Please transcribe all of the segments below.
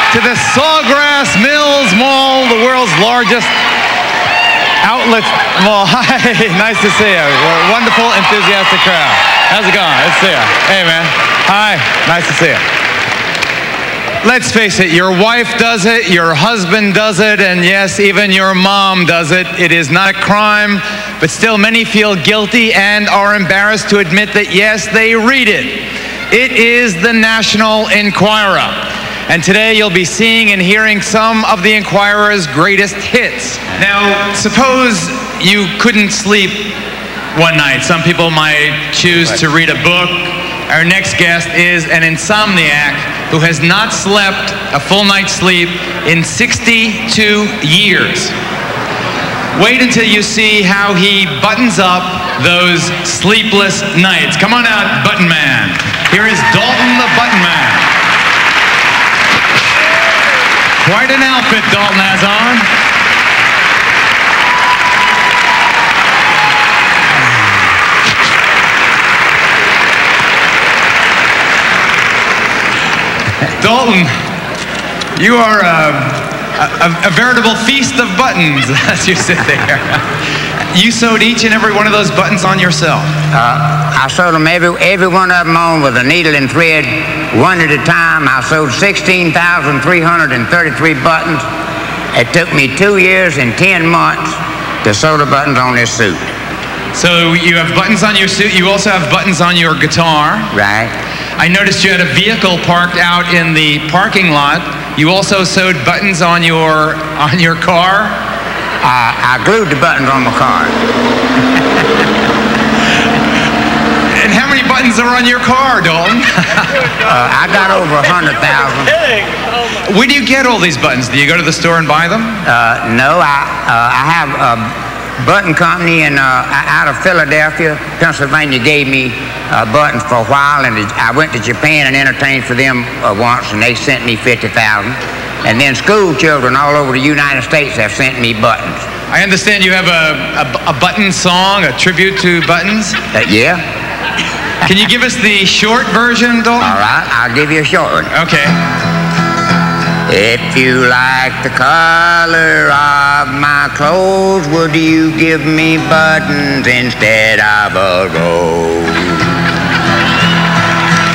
To the Sawgrass Mills Mall, the world's largest outlet mall. Hi, nice to see you. Wonderful, enthusiastic crowd. How's it going? Let's see you. Hey, man. Hi, nice to see you. Let's face it, your wife does it, your husband does it, and yes, even your mom does it. It is not a crime, but still many feel guilty and are embarrassed to admit that, yes, they read it. It is the National Enquirer. And today you'll be seeing and hearing some of the Enquirer's greatest hits. Now, suppose you couldn't sleep one night. Some people might choose to read a book. Our next guest is an insomniac who has not slept a full night's sleep in 62 years. Wait until you see how he buttons up those sleepless nights. Come on out, Button Man. Here is Dalton the Button Man. Quite an outfit Dalton has on. Dalton, you are a veritable feast of buttons as you sit there. You sewed each and every one of those buttons on yourself. I sewed them every one of them on with a needle and thread, one at a time. I sewed 16,333 buttons. It took me 2 years and 10 months to sew the buttons on this suit. So you have buttons on your suit. You also have buttons on your guitar. Right. I noticed you had a vehicle parked out in the parking lot. You also sewed buttons on your car. I glued the buttons on my car. And how many buttons are on your car, Dalton? I got over 100,000. Where do you get all these buttons? Do you go to the store and buy them? No, I have a button company out of Philadelphia, Pennsylvania gave me buttons for a while, and I went to Japan and entertained for them once, and they sent me 50,000. And then school children all over the United States have sent me buttons. I understand you have a button song, a tribute to buttons? Yeah. Can you give us the short version, Dalton? All right, I'll give you a short one. Okay. If you like the color of my clothes, would you give me buttons instead of a rose?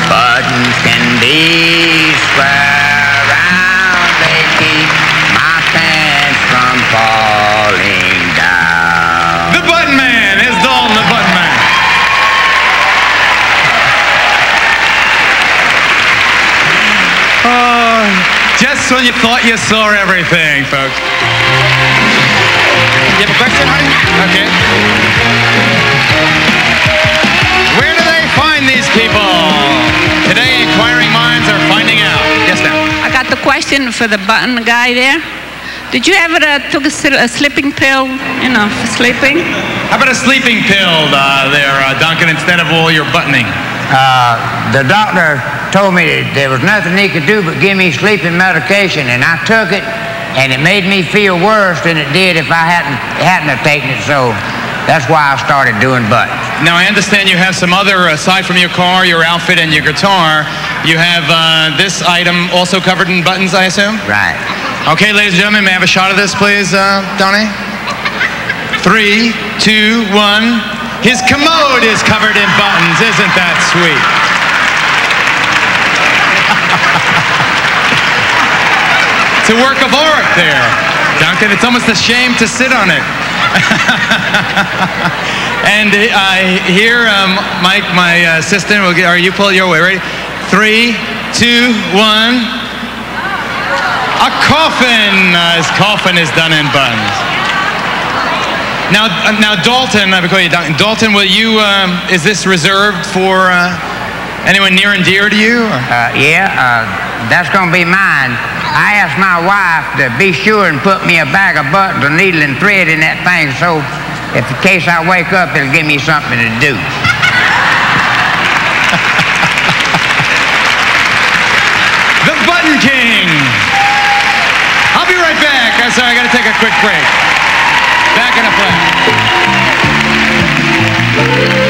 Buttons can be square round, they keep my pants from falling down. The Button Man is Dalton the Button Man. Just when you thought you saw everything, folks. You have a question, honey? Okay. Where do they find these people? Today, inquiring minds are finding out. Yes, ma'am. I got the question for the button guy there. Did you ever took a sleeping pill, for sleeping? How about a sleeping pill there, Duncan, instead of all your buttoning? The doctor told me that there was nothing he could do but give me sleeping medication, and I took it, and it made me feel worse than it did if I hadn't have taken it, so that's why I started doing buttons. Now, I understand you have some other, aside from your car, your outfit, and your guitar, you have this item also covered in buttons, I assume? Right. Okay, ladies and gentlemen, may I have a shot of this, please, Donnie? 3, 2, 1. His commode is covered in buttons. Isn't that sweet? It's a work of art there, Duncan. It's almost a shame to sit on it. And here, Mike, my assistant, you pull your way, ready? 3, 2, 1. A coffin. His coffin is done in buttons. Now, Dalton, I will call you Dalton. Dalton, will you? Is this reserved for Anyone near and dear to you? That's going to be mine. I asked my wife to be sure and put me a bag of buttons, a needle and thread in that thing, so if in case I wake up, it'll give me something to do. The Button King. I'll be right back. I'm sorry, I got to take a quick break. Back in a flash.